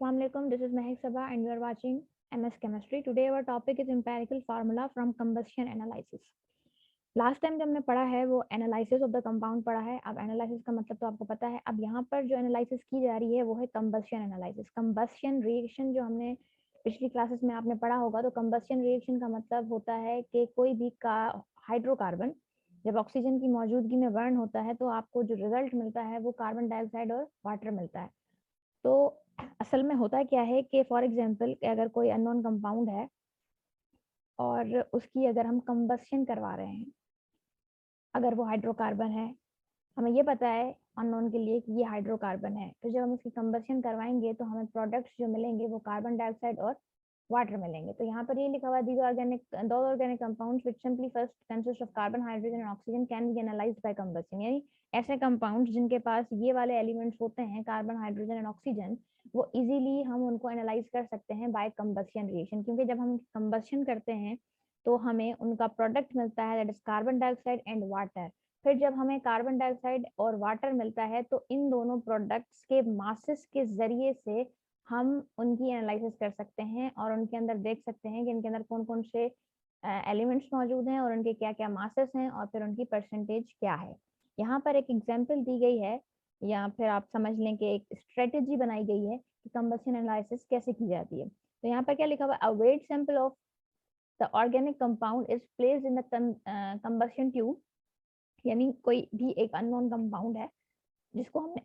Assalamualaikum. This is Mehak Sabha and you are watching MS Chemistry. Today our topic is empirical formula from combustion analysis. Last time जो हमने पढ़ा है वो analysis of the compound पढ़ा है. अब analysis का मतलब तो आपको पता है. अब यहाँ पर जो एनालिसिस की जा रही है वो है कंबस्शन एनालिसिस. कंबस्शन रिएक्शन जो हमने पिछली क्लासेस में आपने पढ़ा होगा, तो कंबस्शन रिएक्शन का मतलब होता है कि कोई भी हाइड्रोकार्बन जब ऑक्सीजन की मौजूदगी में बर्न होता है तो आपको जो रिजल्ट मिलता है वो कार्बन डाइऑक्साइड और वाटर मिलता है. तो असल में होता क्या है कि फॉर एग्जांपल अगर कोई अननोन कंपाउंड है और उसकी अगर हम कंबस्शन करवा रहे हैं, अगर वो हाइड्रोकार्बन है, हमें ये पता है अननोन के लिए कि ये हाइड्रोकार्बन है, तो जब हम उसकी कंबस्शन करवाएंगे तो हमें प्रोडक्ट्स जो मिलेंगे वो कार्बन डाइऑक्साइड और वाटर मिलेंगे. तो यहाँ पर ये लिखा हुआ है दो organic compounds which simply first consist of carbon, hydrogen and oxygen can be analysed by combustion. यानी ऐसे कंपाउंड्स जिनके पास ये वाले एलिमेंट्स होते हैं, कार्बन, हाइड्रोजन एंड ऑक्सीजन, वो इजीली हम उनको एनालाइज कर सकते हैं बाय कंबस्शन रिएक्शन. क्योंकि जब हम कंबस्शन करते हैं तो हमें उनका प्रोडक्ट मिलता है, that is carbon dioxide and water. फिर जब हमें कार्बन डाइऑक्साइड और वाटर मिलता है तो इन दोनों प्रोडक्ट्स के मासेस के जरिए से हम उनकी एनालिसिस कर सकते हैं और उनके अंदर देख सकते हैं कि इनके अंदर कौन कौन से एलिमेंट्स मौजूद हैं और उनके क्या क्या मासेस हैं और फिर उनकी परसेंटेज क्या है. यहाँ पर एक एग्जांपल दी गई है या फिर आप समझ लें कि एक स्ट्रेटेजी बनाई गई है कि कंबस्शन एनालिसिस कैसे की जाती है. तो यहाँ पर क्या लिखा हुआ है, a wet sample of the organic compound is placed in the combustion tube. यानी कोई भी एक अननोन कंपाउंड है जिसको हमने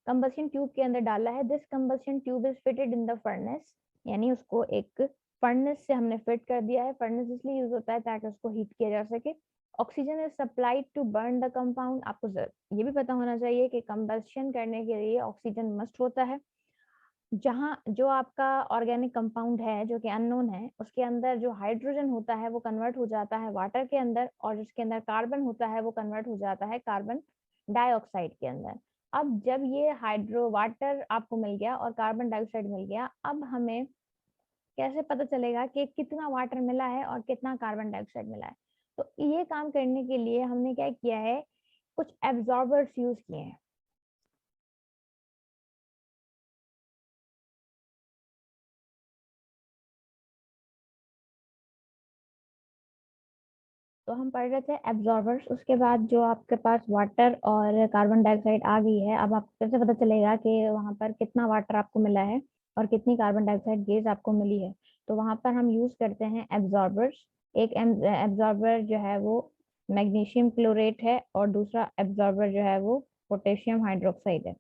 कंबस्शन ट्यूब के अंदर डाला है. This combustion tube is fitted in the furnace. यानी उसको एक फर्नेस से हमने फिट कर दिया है. फर्नेस इसलिए यूज होता है ताकि उसको हीट किया जा सके. Oxygen is supplied to burn the compound. आपको ये भी पता होना चाहिए कि कंबस्शन करने के लिए ऑक्सीजन मस्ट होता है. जहाँ जो आपका ऑर्गेनिक कंपाउंड है जो कि अननोन है, उसके अंदर जो हाइड्रोजन होता है वो कन्वर्ट हो जाता है वाटर के अंदर, और जिसके अंदर कार्बन होता है वो कन्वर्ट हो जाता है कार्बन डाइऑक्साइड के अंदर. अब जब ये हाइड्रो वाटर आपको मिल गया और कार्बन डाइऑक्साइड मिल गया, अब हमें कैसे पता चलेगा कि कितना वाटर मिला है और कितना कार्बन डाइऑक्साइड मिला है. तो ये काम करने के लिए हमने क्या किया है, कुछ एब्जॉर्बर्स यूज किए हैं. तो हम पढ़ रहे थे एब्जॉर्बर्स. उसके बाद जो आपके पास वाटर और कार्बन डाइऑक्साइड आ गई है, अब आपको कैसे पता चलेगा कि वहां पर कितना वाटर आपको मिला है और कितनी कार्बन डाइऑक्साइड गैस आपको मिली है. तो वहां पर हम यूज करते हैं एब्जॉर्बर्स. एक एब्जॉर्बर जो है वो मैग्नीशियम क्लोरेट है और दूसरा एब्जॉर्बर जो है वो पोटेशियम हाइड्रोक्साइड है.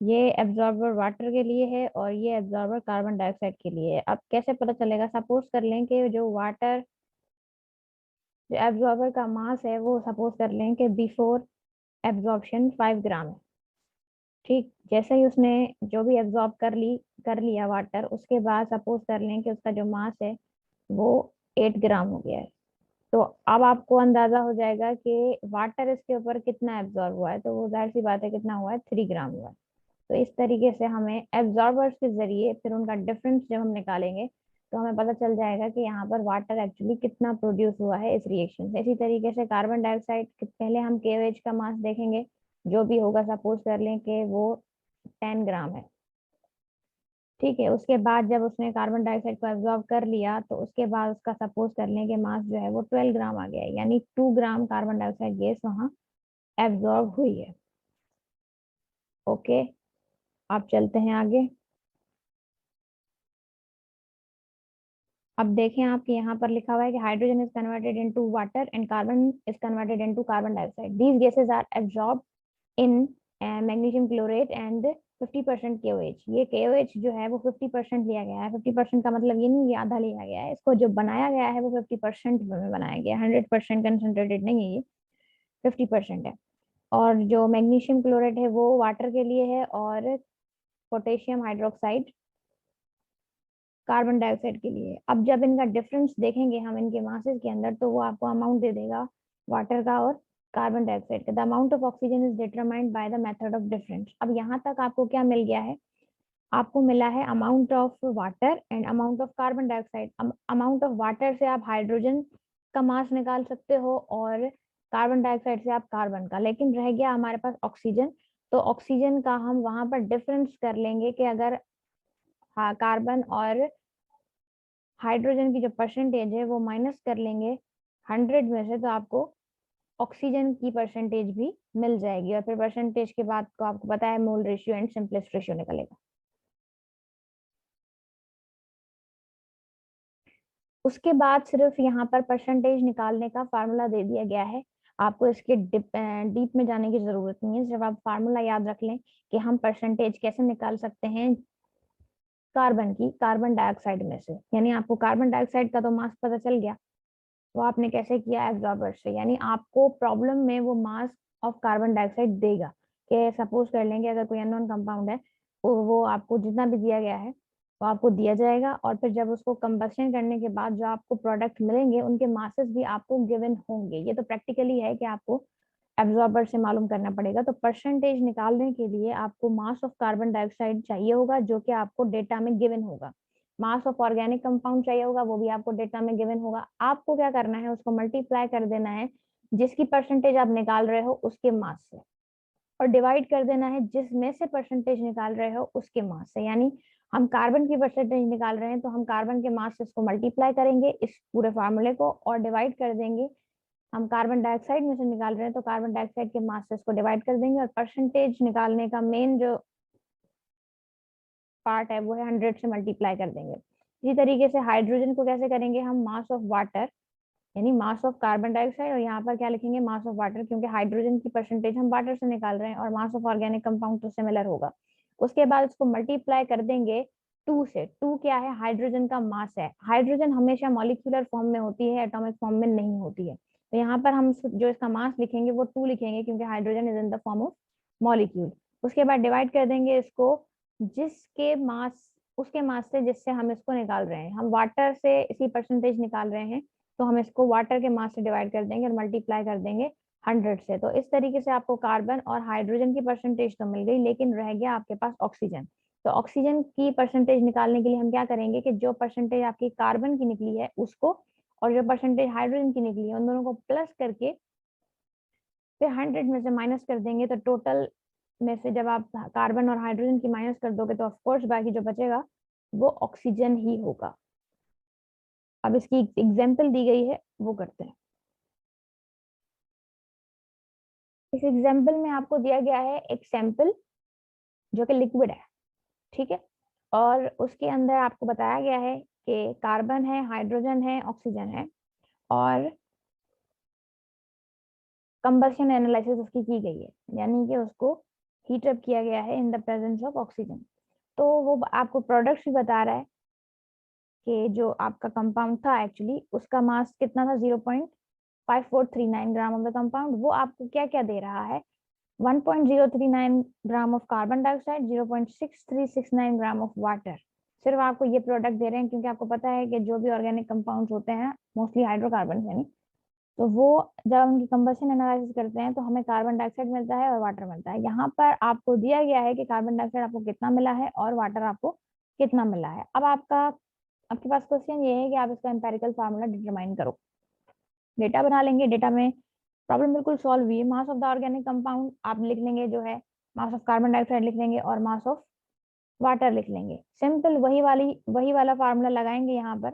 ये एब्जॉर्बर वाटर के लिए है और ये एब्जॉर्बर कार्बन डाइऑक्साइड के लिए है. अब कैसे पता चलेगा, सपोज कर लें कि जो एब्जॉर्बर का मास है वो सपोज कर लें कि बिफोर एब्जॉर्प्शन 5 ग्राम है. ठीक, जैसे ही उसने जो भी एब्जॉर्ब कर लिया वाटर, उसके बाद सपोज कर लें कि उसका जो मास है वो 8 ग्राम हो गया है. तो अब आपको अंदाजा हो जाएगा कि वाटर इसके ऊपर कितना एब्जॉर्ब हुआ है. तो वो जाहिर सी बात है कितना हुआ है, 3 ग्राम हुआ है. तो इस तरीके से हमें एब्जॉर्बर्स के जरिए फिर उनका डिफरेंस जब हम निकालेंगे तो हमें पता चल जाएगा कि यहाँ पर वाटर एक्चुअली कितना प्रोड्यूस हुआ है इस रिएक्शन से. इसी तरीके से कार्बन डाइऑक्साइड, पहले हम KOH का मास देखेंगे, जो भी होगा सपोज कर लें कि वो 10 ग्राम है. ठीक है, उसके बाद जब उसने कार्बन डाइऑक्साइड को एब्जॉर्ब कर लिया तो उसके बाद उसका सपोज कर लें कि मास जो है वो 12 ग्राम आ गया है. यानी 2 ग्राम कार्बन डाइऑक्साइड गैस वहाँ एब्जॉर्ब हुई है. ओके, आप चलते हैं आगे. अब देखें आपके यहाँ पर लिखा हुआ है कि hydrogen is converted into water and carbon is converted into carbon dioxide. These gases are absorb in magnesium chlorate and 50% KOH. ये KOH जो है वो 50% लिया गया है. 50% का मतलब ये नहीं ये आधा लिया गया है. इसको जो बनाया गया है वो 50% में बनाया गया है, 100% कंसनट्रेटेड नहीं है, ये 50% है. और जो मैग्नीशियम क्लोरेट है वो वाटर के लिए है और पोटेशियम हाइड्रोक्साइड कार्बन डाइऑक्साइड के लिए. अब जब इनका डिफरेंस देखेंगे हम इनके मासेस के अंदर, तो वो आपको अमाउंट दे देगा वाटर का और कार्बन डाइऑक्साइड का. The amount of oxygen is determined by the method of difference. अब यहाँ तक आपको क्या मिल गया है, आपको मिला है amount of water and amount of carbon dioxide. Amount of water से आप हाइड्रोजन का मास निकाल सकते हो और कार्बन डाइऑक्साइड से आप कार्बन का, लेकिन रह गया हमारे पास ऑक्सीजन. तो ऑक्सीजन का हम वहां पर डिफरेंस कर लेंगे कि अगर कार्बन और हाइड्रोजन की जो परसेंटेज है वो माइनस कर लेंगे 100 में से, तो आपको ऑक्सीजन की परसेंटेज भी मिल जाएगी। और फिर परसेंटेज के बाद को आपको पता है mole ratio and simplest ratio निकलेगा। उसके बाद सिर्फ यहाँ पर परसेंटेज निकालने का फार्मूला दे दिया गया है, आपको इसके डीप में जाने की जरूरत नहीं है। सिर्फ आप फार्मूला याद रख लें कि हम परसेंटेज कैसे निकाल सकते हैं कार्बन की कार्बन डाइऑक्साइड में से। यानी आपको कार्बन डाइऑक्साइड का तो मास पता चल गया, वो आपने कैसे किया एब्जॉर्बर से। यानी आपको प्रॉब्लम में वो मास ऑफ कार्बन डाइऑक्साइड देगा कि सपोज कर लेंगे अगर कोई अननोन कंपाउंड है तो वो आपको जितना भी दिया गया है वो आपको दिया जाएगा, और फिर जब उसको कंबशन करने के बाद जो आपको प्रोडक्ट मिलेंगे उनके मासेस भी आपको गिवन होंगे। ये तो प्रैक्टिकली है कि आपको एब्जॉर्बर से मालूम करना पड़ेगा। तो परसेंटेज निकालने के लिए आपको मास ऑफ कार्बन डाइऑक्साइड चाहिए होगा जो कि आपको डेटा में गिवन होगा। मास ऑफ ऑर्गेनिक कंपाउंड चाहिए होगा, वो भी आपको डेटा में गिवन होगा। आपको क्या करना है, उसको मल्टीप्लाई कर देना है जिसकी परसेंटेज आप निकाल रहे हो उसके मास से, और डिवाइड कर देना है जिसमें से परसेंटेज निकाल रहे हो उसके मास से। यानी हम कार्बन की परसेंटेज निकाल रहे हैं तो हम कार्बन के मास से इसको मल्टीप्लाई करेंगे इस पूरे फार्मूले को, और डिवाइड कर देंगे। हम कार्बन डाइऑक्साइड में से निकाल रहे हैं तो कार्बन डाइऑक्साइड के मास से इसको डिवाइड कर देंगे, और परसेंटेज निकालने का मेन जो पार्ट है वो है 100 से मल्टीप्लाई कर देंगे। इसी तरीके से हाइड्रोजन को कैसे करेंगे हम, मास ऑफ वाटर यानी मास ऑफ कार्बन डाइऑक्साइड, और यहाँ पर क्या लिखेंगे मास ऑफ वाटर, क्योंकि हाइड्रोजन की परसेंटेज हम वाटर से निकाल रहे हैं, और मास ऑफ ऑर्गेनिक कंपाउंड तो सिमिलर होगा। उसके बाद उसको मल्टीप्लाई कर देंगे 2 से। 2 क्या है, हाइड्रोजन का मास है। हाइड्रोजन हमेशा मॉलिक्यूलर फॉर्म में होती है, एटॉमिक फॉर्म में नहीं होती है। तो यहाँ पर हम जो इसका मास लिखेंगे वो 2 लिखेंगे क्योंकि hydrogen is in the form of molecule. उसके बाद डिवाइड कर देंगे इसको जिसके मास उसके मास से जिससे हम इसको निकाल रहे हैं। हम वाटर से इसी परसेंटेज निकाल रहे हैं तो हम इसको वाटर के मास से डिवाइड कर देंगे और मल्टीप्लाई कर देंगे 100 से। तो इस तरीके से आपको कार्बन और हाइड्रोजन की परसेंटेज तो मिल गई, लेकिन रह गया आपके पास ऑक्सीजन। तो ऑक्सीजन की परसेंटेज निकालने के लिए हम क्या करेंगे कि जो परसेंटेज आपकी कार्बन की निकली है उसको, और जो परसेंटेज हाइड्रोजन की निकली है उन दोनों को प्लस करके फिर 100 में से माइनस कर देंगे। तो टोटल में से जब आप कार्बन और हाइड्रोजन की माइनस कर दोगे तो ऑफकोर्स बाकी जो बचेगा वो ऑक्सीजन ही होगा। अब इसकी एग्जाम्पल दी गई है वो करते हैं। इस एग्जाम्पल में आपको दिया गया है एक सैंपल जो कि लिक्विड है, ठीक है, और उसके अंदर आपको बताया गया है कि कार्बन है, हाइड्रोजन है, ऑक्सीजन है, और कंबशन एनालिसिस उसकी की गई है, यानी कि उसको हीट अप किया गया है in the presence of oxygen. तो वो आपको प्रोडक्ट्स भी बता रहा है कि जो आपका कंपाउंड था एक्चुअली उसका मास कितना था, 0.5439 ग्राम ऑफ द कंपाउंड। वो आपको क्या क्या दे रहा है, 1.039 gram of carbon dioxide, 0.6369 gram of water. सिर्फ आपको ये प्रोडक्ट दे रहे हैं क्योंकि आपको पता है कि जो भी ऑर्गेनिक कंपाउंड्स होते हैं मोस्टली हाइड्रोकार्बन यानी, तो वो जब उनकी कंबशन एनालिसिस करते हैं तो हमें कार्बन डाइऑक्साइड मिलता है और वाटर मिलता है। यहाँ पर आपको दिया गया है कि कार्बन डाइऑक्साइड आपको कितना मिला है और वाटर आपको कितना मिला है। अब आपके पास क्वेश्चन ये है कि आप इसका एम्पेरिकल फार्मूला डिटरमाइन करो। डेटा बना लेंगे, डेटा में प्रॉब्लम बिल्कुल सॉल्व हुई है। Mass of the organic compound आप लिख लेंगे जो है, मास ऑफ कार्बन डाइऑक्साइड लिख लेंगे और मास ऑफ वाटर लिख लेंगे। सिंपल वही वाला फार्मूला लगाएंगे यहाँ पर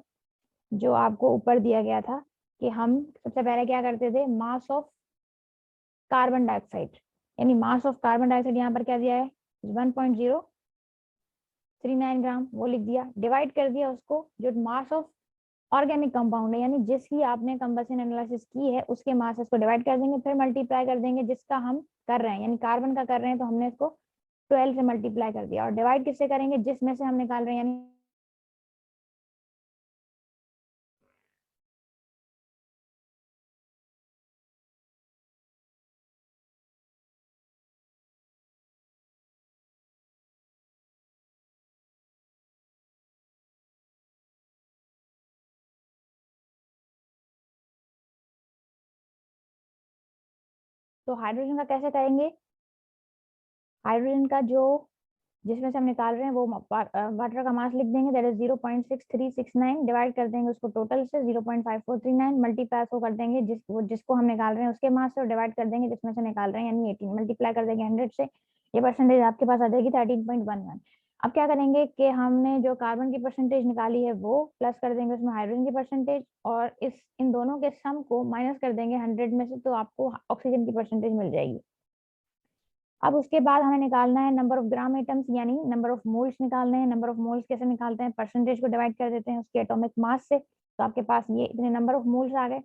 जो आपको ऊपर दिया गया था कि हम सबसे पहले क्या करते थे, मास ऑफ कार्बन डाइऑक्साइड यानी मास ऑफ कार्बन डाइऑक्साइड यहाँ पर क्या दिया है 1.039 ग्राम, वो लिख दिया, डिवाइड कर दिया उसको जो मास ऑफ ऑर्गेनिक कंपाउंड है यानी जिसकी आपने कंबशन एनालिसिस की है उसके मास को डिवाइड कर देंगे, फिर मल्टीप्लाई कर देंगे जिसका हम कर रहे हैं, यानी कार्बन का कर रहे हैं तो हमने इसको 12 से मल्टीप्लाई कर दिया, और डिवाइड किससे करेंगे, जिसमें से हम निकाल रहे हैं यानी तो हाइड्रोजन का कैसे करेंगे, हाइड्रोजन का जो जिसमें से हम निकाल रहे हैं वो वाटर का मास लिख देंगे, दैट इज 0.6369, डिवाइड कर देंगे उसको टोटल से 0.5439, मल्टीप्लाई उसको कर देंगे जिसको हम निकाल रहे हैं उसके मास से, और डिवाइड कर देंगे जिसमें से निकाल रहे हैं यानी 18, मल्टीप्लाई कर देंगे 100 से। ये परसेंटेज आपके पास आ जाएगी 13.11। अब क्या करेंगे कि हमने जो कार्बन की परसेंटेज निकाली है वो प्लस कर देंगे उसमें हाइड्रोजन की परसेंटेज, और इन दोनों के सम को माइनस कर देंगे 100 में से, तो आपको ऑक्सीजन की परसेंटेज मिल जाएगी। अब उसके बाद हमें निकालना है नंबर ऑफ ग्राम एटम्स, यानी नंबर ऑफ मोल्स निकालने हैं। नंबर ऑफ मोल्स कैसे निकालते हैं, परसेंटेज को डिवाइड कर देते हैं उसके एटॉमिक मास से, तो आपके पास ये इतने नंबर ऑफ मोल्स आ गए।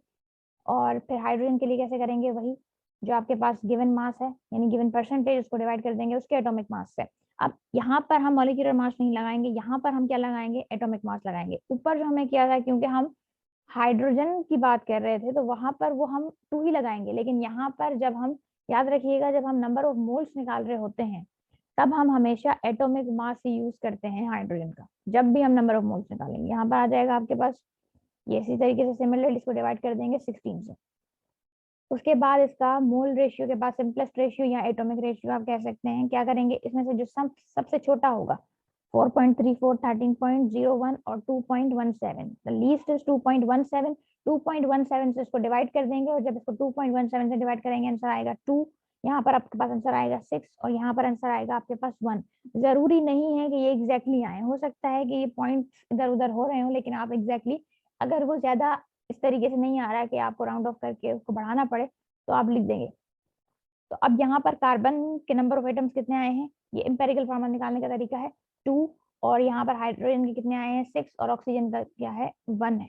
और फिर हाइड्रोजन के लिए कैसे करेंगे, वही जो आपके पास गिवन मास है यानी गिवन परसेंटेज, उसको डिवाइड कर देंगे उसके एटॉमिक मास से। अब यहाँ पर हम मॉलिक्यूलर मास नहीं लगाएंगे, यहाँ पर हम क्या लगाएंगे, एटॉमिक मास लगाएंगे। ऊपर जो हमें किया था, क्योंकि हम हाइड्रोजन की बात कर रहे थे तो वहां पर वो हम 2 ही लगाएंगे, लेकिन यहाँ पर जब हम, याद रखिएगा, जब हम नंबर ऑफ मोल्स निकाल रहे होते हैं तब हम हमेशा एटॉमिक मास यूज करते हैं हाइड्रोजन का, जब भी हम नंबर ऑफ मोल्स निकालेंगे। यहाँ पर आ जाएगा आपके पास ये इसी तरीके से सिमिलर, इसको डिवाइड कर देंगे 16 से। उसके बाद इसका मोल रेशियो के बाद सिंपलेस्ट रेशियो या एटॉमिक रेशियो आप कह सकते हैं, क्या करेंगे, इसमें से जो सबसे छोटा होगा 4.34, 13.01 और 2.17, द लीस्ट इज 2.17। 2.17 से इसको डिवाइड कर देंगे, और जब इसको 2.17 से डिवाइड करेंगे आंसर आएगा 2। यहाँ पर आपके पास आंसर आएगा 6, और यहाँ पर आंसर आएगा आपके पास 1। जरूरी नहीं है कि ये एग्जैक्टली आए, हो सकता है कि ये पॉइंट्स इधर उधर हो रहे हो, लेकिन आप एग्जैक्टली, अगर वो ज्यादा इस तरीके से नहीं आ रहा है कि आपको राउंड ऑफ करके उसको बढ़ाना पड़े, तो आप लिख देंगे। तो अब यहाँ पर कार्बन के नंबर ऑफ एटम्स कितने आए हैं, ये इंपेरिकल फार्मूला निकालने का तरीका है 2, और यहाँ पर हाइड्रोजन के कितने आए हैं 6, और ऑक्सीजन का क्या है 1 है।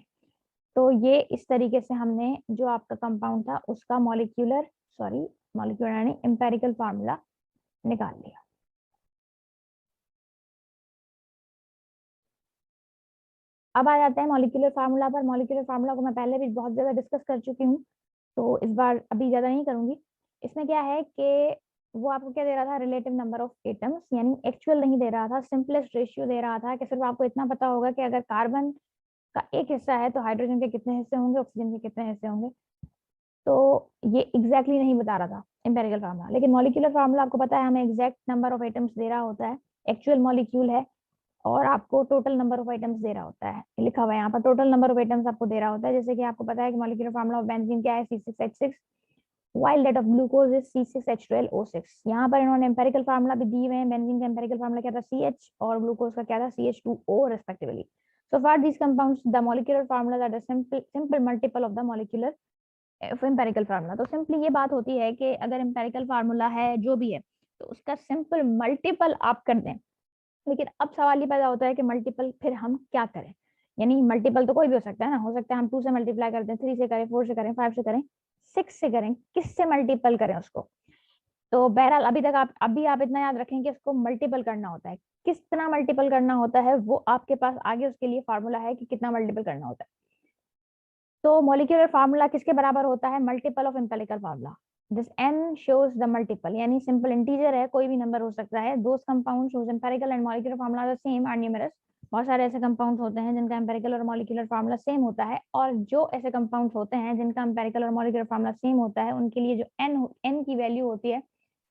तो ये इस तरीके से हमने जो आपका कंपाउंड था उसका मॉलिक्यूलर यानी इंपेरिकल फार्मूला निकाल लिया। अब आ जाते हैं मॉलिक्यूलर फार्मूला पर। मॉलिक्यूलर फार्मूला को मैं पहले भी बहुत ज्यादा डिस्कस कर चुकी हूँ, तो इस बार अभी ज्यादा नहीं करूंगी। इसमें क्या है कि वो आपको क्या दे रहा था, रिलेटिव नंबर ऑफ एटम्स, यानी एक्चुअल नहीं दे रहा था, सिंपलेस्ट रेशियो दे रहा था कि सिर्फ आपको इतना पता होगा कि अगर कार्बन का एक हिस्सा है तो हाइड्रोजन के कितने हिस्से होंगे, ऑक्सीजन के कितने हिस्से होंगे। तो ये एग्जैक्टली नहीं बता रहा था एम्पेरिकल फार्मूला, लेकिन मॉलिक्यूलर फार्मूला आपको पता है हमें exact number of atoms they रहा होता है, एक्चुअल मॉलिक्यूल है, और आपको टोटल नंबर ऑफ आइटम्स दे रहा होता है, लिखा हुआ है यहाँ पर टोटल नंबर ऑफ आइटम्स आपको दे रहा होता है। जैसे कि आपको पता है कि मॉलिक्यूलर फार्मूला ऑफ बेंजीन क्या है, C6H6, while that of glucose is C6H12O6। यहाँ पर इन्होंने एम्पेरिकल फार्मूला भी दिए हुए हैं। बेंजीन का एम्पेरिकल फार्मूला क्या था CH, और ग्लूकोज का क्या था CH2O respectively। So far these compounds, the molecular formulas are the simple multiple of the molecular empirical formula. तो सिंपली ये बात होती है कि अगर एम्पेरिकल फार्मूला है जो भी है तो उसका सिंपल मल्टीपल आप कर दें। लेकिन अब सवाल ये पैदा होता है कि मल्टीपल फिर हम क्या करें, यानी मल्टीपल तो कोई भी हो सकता है ना, हो सकता है हम 2 से मल्टीप्लाई कर दें, 3 से करें, 4 से करें, 5 से करें, 6 से करें, किससे मल्टीपल करें उसको। तो बहरहाल अभी आप इतना याद रखें कि इसको मल्टीपल करना होता है। कितना मल्टीपल करना होता है वो आपके पास आगे उसके लिए फार्मूला है कि कितना मल्टीपल करना होता है। तो मॉलिक्यूलर फार्मूला किसके बराबर होता है, multiple of empirical formula. This n shows the multiple, यानी सिंपल इंटीजर है, कोई भी नंबर हो सकता है। दोस compounds whose empirical and molecular formula are the same are numerous। बहुत सारे ऐसे कंपाउंड्स होते हैं जिनका एम्पेरिकल और मॉलिक्यूलर फार्मूला सेम होता है, और जो ऐसे कंपाउंड्स होते हैं जिनका एम्पेरिकल और मॉलिक्यूलर फार्मूला सेम होता है उनके लिए जो n की वैल्यू होती है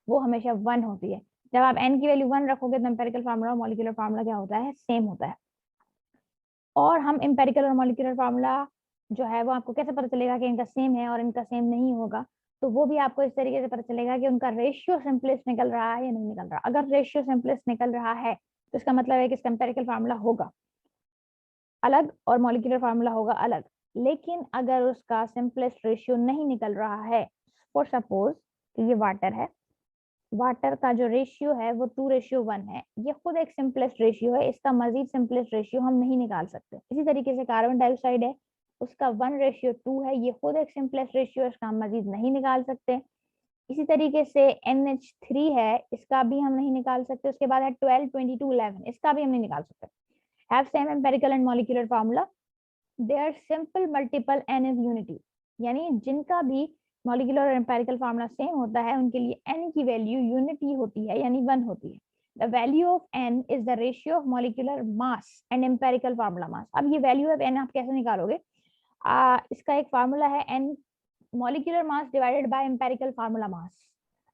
वो हमेशा 1 होती है। जब आप n की वैल्यू 1 रखोगे तो एम्पेरिकल फार्मूला और मॉलिक्यूलर फार्मूला क्या होता है, सेम होता है। और हम एम्पेरिकल और मॉलिक्यूलर फार्मूला जो है वो आपको कैसे पता चलेगा कि इनका सेम है और इनका सेम नहीं होगा, तो वो भी आपको इस तरीके से पता चलेगा कि उनका रेशियो सिंपलेस्ट निकल रहा है या नहीं निकल रहा। अगर रेशियो सिंपलेस्ट निकल रहा है तो इसका मतलब है कि इसका एम्पेरिकल फार्मूला होगा अलग और मॉलिक्यूलर फार्मूला होगा अलग। लेकिन अगर उसका सिंपलेस्ट रेशियो नहीं निकल रहा है, फॉर सपोज कि ये वाटर है, वाटर का जो रेशियो है वो 2:1 है, ये खुद एक सिंपलेस्ट रेशियो है, इसका मजीद सिंपलेस्ट रेशियो हम नहीं निकाल सकते। इसी तरीके से कार्बन डाइऑक्साइड है, उसका 1:2 है, ये खुद एक सिंपलेस्ट रेशियो है, इसका हम मजीद नहीं निकाल सकते। इसी तरीके से NH3 है, इसका भी हम नहीं निकाल सकते। उसके बाद है 12, 22, 11, इसका भी हम नहीं निकाल सकते। Have same empirical and molecular formula, their simple multiple n is unity, यानी जिनका भी मॉलिक्यूलर और एम्पेरिकल फार्मूला सेम होता है उनके लिए n की वैल्यू यूनिटी होती है, यानी 1 होती है। The value of n is the ratio of molecular mass and empirical formula mass. अब ये वैल्यू ऑफ n आप कैसे निकालोगे, इसका एक फार्मूला है n molecular mass divided by empirical formula mass.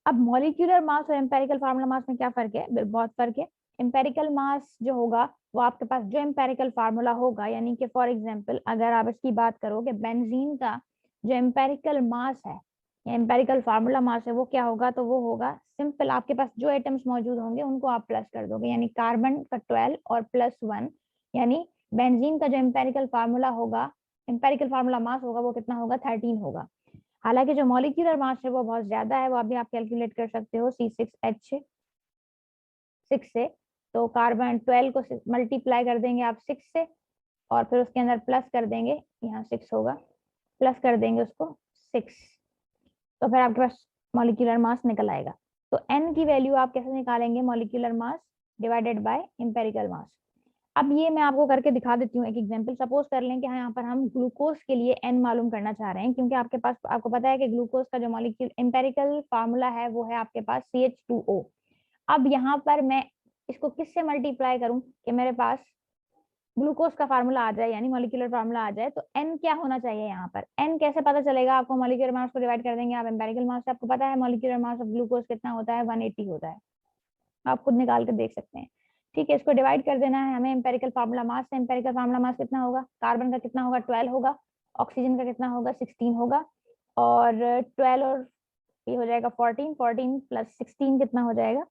अब मॉलिक्यूलर मास और एम्पेरिकल फार्मूला मास में क्या फर्क है, बहुत फर्क है। एम्पेरिकल मास जो होगा वो आपके पास जो एम्पेरिकल फार्मूला होगा, यानी कि फॉर एग्जांपल अगर आप इसकी बात करो कि बेंजीन का जो एम्पेरिकल मास है या एम्पेरिकल फार्मूला मास है वो क्या होगा, तो वो होगा सिंपल, आपके पास जो एटम्स मौजूद होंगे उनको आप प्लस कर दोगे, यानी कार्बन का 12 और +1, यानी बेंजीन का जो एम्पेरिकल फार्मूला होगा, एम्पेरिकल फार्मूला मास होगा वो कितना होगा, 13 होगा। हालांकि जो मॉलिक्यूलर मास है वो बहुत ज्यादा है, वो अभी आप कैलकुलेट कर सकते हो C6H6 से। तो कार्बन 12 को मल्टीप्लाई कर देंगे आप 6 से, और फिर उसके अंदर प्लस कर देंगे, यहाँ 6 होगा, प्लस कर देंगे उसको 6, तो फिर आपके पास मॉलिक्यूलर मास निकल आएगा। तो n की वैल्यू आप कैसे निकालेंगे, molecular mass divided by empirical मास। अब ये मैं आपको करके दिखा देती हूँ एक एग्जांपल। सपोज कर लें कि हाँ यहाँ पर हम ग्लूकोज के लिए n मालूम करना चाह रहे हैं, क्योंकि आपके पास, आपको पता है कि ग्लूकोज का जो मॉलिक्यूल एम्पेरिकल फार्मूला है वो है आपके पास CH2O। अब यहाँ पर मैं इसको किससे मल्टीप्लाई करूं कि मेरे पास ग्लूकोज का फार्मूला आ जाए, यानी मॉलिक्यूलर फार्मूला आ जाए, तो n क्या होना चाहिए यहाँ पर। n कैसे पता चलेगा आपको, मॉलिक्यूलर मास को डिवाइड कर देंगे आप एम्पेरिकल मास से। आपको पता है मॉलिक्यूलर मास ऑफ ग्लूकोज कितना होता है, 180 होता है, आप खुद निकाल कर देख सकते हैं। ठीक है, इसको डिवाइड कर देना है हमें एम्पेरिकल फार्मूला मास से। एम्पेरिकल फार्मूला मास कितना होगा, कार्बन का कितना होगा, 12 होगा, ऑक्सीजन का कितना होगा, 16 होगा, और 12 और ये हो जाएगा 14, 14 + 16 कितना हो जाएगा,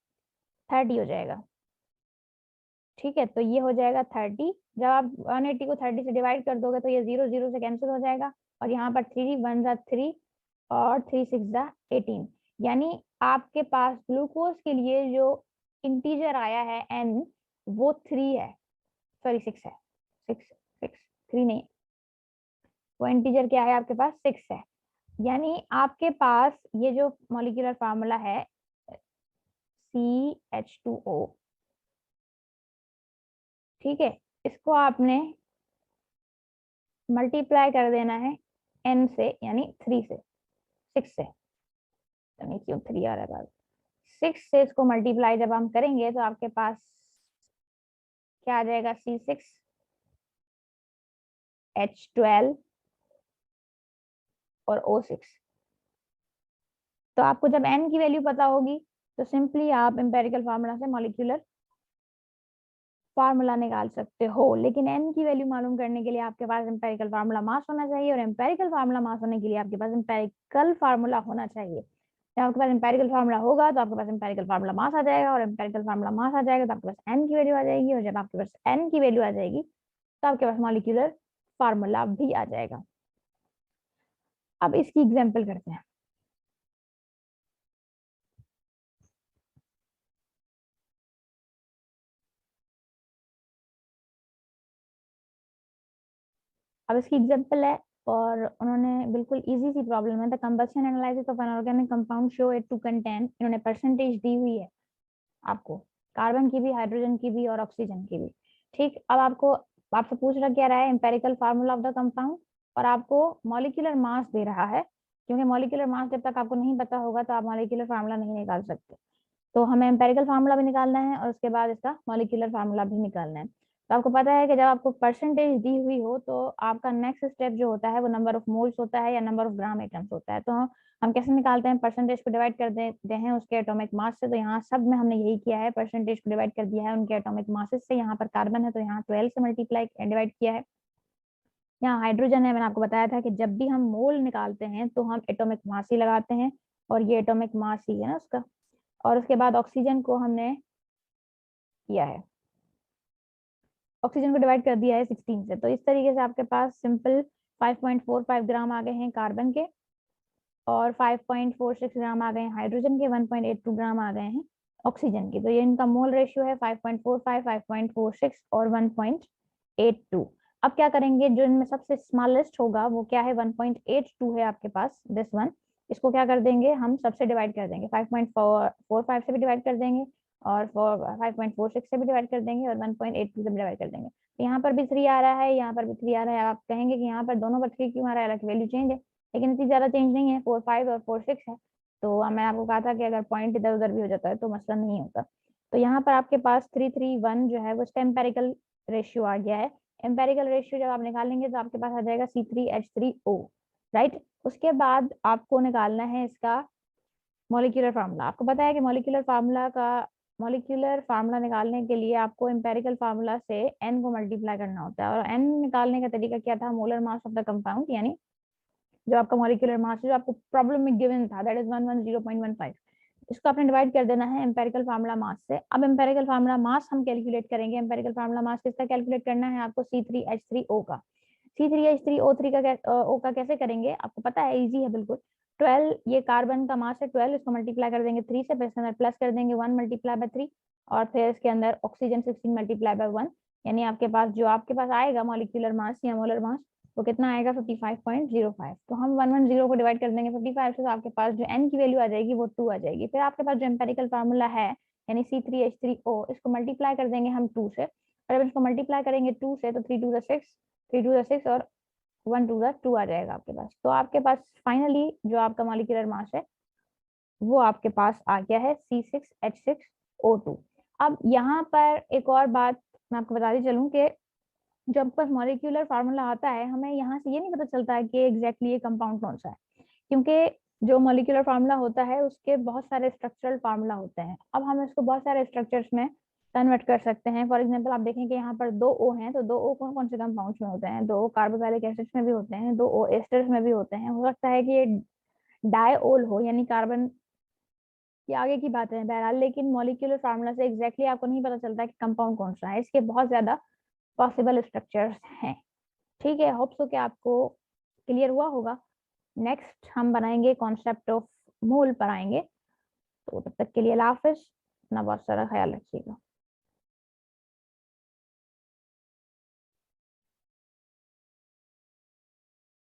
30 हो जाएगा। ठीक है, तो ये हो जाएगा 30। जब आप 180 को 30 से डिवाइड कर दोगे तो ये 0 0 से कैंसिल हो जाएगा, और यहाँ पर 3 1 ज़ा 3 और 3 6 ज़ा 18, यानी आपके पास ग्लूकोज के लिए जो इंटीजर आया है n, वो 3 है, सॉरी 6 है, 6 6 3 नहीं, वो इंटीजर क्या है आपके पास, 6 है। यानी आपके पास ये जो मॉलिक्यूलर फार्मूला है CH2O, ठीक है, इसको आपने मल्टीप्लाई कर देना है n से, यानी 3 से, 6 से, तो नहीं क्यों 3 आ रहा है बात, 6 से इसको मल्टीप्लाई जब हम करेंगे तो आपके पास क्या आ जाएगा, C6H12 और O6। तो आपको जब n की वैल्यू पता होगी तो सिंपली आप एम्पेरिकल फार्मूला से मॉलिक्यूलर फार्मूला निकाल सकते हो। लेकिन n की वैल्यू मालूम करने के लिए आपके पास एम्पेरिकल फार्मूला मास होना चाहिए, और एम्पेरिकल फार्मूला मास होने के लिए आपके पास एम्पेरिकल फार्मूला होना चाहिए। जब आपके पास एम्पेरिकल फार्मूला होगा तो आपके पास एम्पेरिकल फार्मूला मास आ जाएगा, और एम्पेरिकल फार्मूला मास आ जाएगा तो आपके पास n की वैल्यू आ जाएगी, और जब आपके पास n की वैल्यू आ जाएगी तो आपके पास मॉलिक्यूलर फार्मूला भी आ जाएगा। अब इसकी एग्जाम्पल करते हैं। अब इसकी एग्जांपल है, और उन्होंने बिल्कुल इजी सी प्रॉब्लम है, the combustion analysis of an organic compound show it to contain, इन्होंने परसेंटेज दी हुई है आपको, कार्बन की भी, हाइड्रोजन की भी और ऑक्सीजन की भी। ठीक, अब आपको, आपसे पूछ रहा क्या रहा है, empirical formula of the compound, और आपको मॉलिक्यूलर मास दे रहा है, क्योंकि मॉलिक्यूलर मास जब तक आपको नहीं पता होगा तो आप मॉलिक्यूलर फार्मूला नहीं निकाल सकते। तो हमें एम्पेरिकल फार्मूला भी निकालना है और उसके बाद इसका मॉलिक्यूलर फार्मूला भी निकालना है। तो आपको पता है कि जब आपको परसेंटेज दी हुई हो तो आपका नेक्स्ट स्टेप जो होता है वो नंबर ऑफ मोल्स होता है या नंबर ऑफ ग्राम एटम्स होता है। तो हम कैसे निकालते हैं, परसेंटेज को डिवाइड कर देते हैं उसके एटॉमिक मास से। तो यहाँ सब में हमने यही किया है, परसेंटेज को डिवाइड कर दिया है उनके एटॉमिक मासेस से। यहाँ पर कार्बन है तो यहाँ 12 से मल्टीप्लाई डिवाइड किया है। यहाँ हाइड्रोजन है, मैंने आपको बताया था कि जब भी हम मोल निकालते हैं तो हम एटॉमिक मास ही लगाते हैं, और ये एटॉमिक मास ही है ना उसका। और उसके बाद ऑक्सीजन को हमने किया है, ऑक्सीजन को डिवाइड कर दिया है 16 से। तो इस तरीके से आपके पास सिंपल 5.45 ग्राम आ गए हैं कार्बन के, और 5.46 ग्राम आ गए हैं हाइड्रोजन के, 1.82 ग्राम आ गए हैं ऑक्सीजन की। तो ये इनका मोल रेशियो है 5.45, 5.46 और 1.82। अब क्या करेंगे, जो इनमें सबसे स्मॉलेस्ट होगा वो क्या है, 1.82 है आपके पास, दिस वन। इसको क्या कर देंगे, हम सबसे डिवाइड कर देंगे, 5.45 से भी डिवाइड कर देंगे, और 5.46 से भी डिवाइड कर देंगे, और 1.82 से भी डिवाइड कर देंगे। तो यहाँ पर भी 3 आ रहा है, यहाँ पर भी 3 आ रहा है। आप कहेंगे कि यहाँ पर दोनों पर 3 क्यों आ रहा है, हालांकि वैल्यू चेंज है, लेकिन इतनी ज्यादा चेंज नहीं है, 4 5 और 4 6 है। तो मैं आपको कहा था कि अगर पॉइंट इधर उधर भी हो जाता है तो मसला नहीं होता। तो यहाँ पर आपके पास 3 3 1 जो है वो इसका एम्पेरिकल रेशियो आ गया है। एम्पेरिकल रेशियो जब आप निकालेंगे तो आपके पास आ जाएगा C3H3O, राइट। उसके बाद आपको निकालना है इसका मॉलिक्यूलर फार्मूला। आपको पता है कि मॉलिक्यूलर फार्मूला निकालने के लिए आपको एम्पेरिकल फार्मूला से n को मल्टीप्लाई करना होता है। और n निकालने का तरीका क्या था, molar mass of the compound, यानी जो आपका मॉलिक्यूलर मास है जो आपको प्रॉब्लम में गिवन था, दैट इज 110.15। इसको आपने डिवाइड कर देना है एम्पेरिकल फार्मूला मास से। अब एम्पेरिकल फार्मूला मास हम कैलकुलेट करेंगे। एम्पेरिकल फार्मूला मास किसका कैलकुलेट करना है आपको? C3H3O का। C3H3O3 का O का कैसे करेंगे आपको पता है, इजी है बिल्कुल। 12 ये कार्बन का मास है 12, इसको मल्टीप्लाई कर देंगे 3 से, फिर इसके अंदर प्लस कर देंगे 1 मल्टीप्लाई बाय 3, और फिर इसके अंदर ऑक्सीजन 16 मल्टीप्लाई बाय 1, यानी आपके पास जो आपके पास आएगा मॉलिक्यूलर मास या मोलर मास वो कितना आएगा? 55.05। तो हम 110 को डिवाइड कर देंगे 55 से, तो आपके पास जो n की वैल्यू आ जाएगी वो 2 आ जाएगी। फिर आपके पास जो एम्पेरिकल फार्मूला है यानी C3H3O, इसको मल्टीप्लाई कर देंगे हम 2 से, और जब इसको मल्टीप्लाई करेंगे 2 से तो 3 2 6, 3 2 6 और 1 2 2 आ जाएगा आपके पास। तो आपके पास फाइनली जो आपका मॉलिक्यूलर मास है वो आपके पास आ गया है C6H6O2। अब यहाँ पर एक और बात मैं आपको बताती चलूँ कि जब आपके पास मॉलिक्यूलर फार्मूला आता है, हमें यहाँ से ये नहीं पता चलता है कि एग्जैक्टली ये कंपाउंड कौन सा है, क्योंकि जो मॉलिक्यूलर फार्मूला होता है उसके बहुत सारे स्ट्रक्चरल फार्मूला होते हैं। अब हम इसको बहुत सारे स्ट्रक्चर्स में कन्वर्ट कर सकते हैं। फॉर एग्जांपल आप देखें कि यहाँ पर 2 O हैं, तो 2 O कौन कौन से कंपाउंड्स में होते हैं? 2 O कार्बोक्सिलिक एसिड्स में भी होते हैं, 2 O एस्टर्स में भी होते हैं। हो सकता है कि ये डायओल हो, यानी कार्बन ये आगे की बात है बहरहाल, लेकिन मॉलिक्यूलर फार्मूला से एग्जैक्टली आपको नहीं पता चलता कि कंपाउंड कौन सा है। इसके बहुत ज्यादा पॉसिबल स्ट्रक्चर्स हैं। ठीक है, होप सो कि आपको क्लियर हुआ होगा। नेक्स्ट हम बनाएंगे कॉन्सेप्ट ऑफ मोल पर आएंगे। तो तब तक के लिए अल्लाह हाफिज, अपना बहुत सारा ख्याल रखिएगा।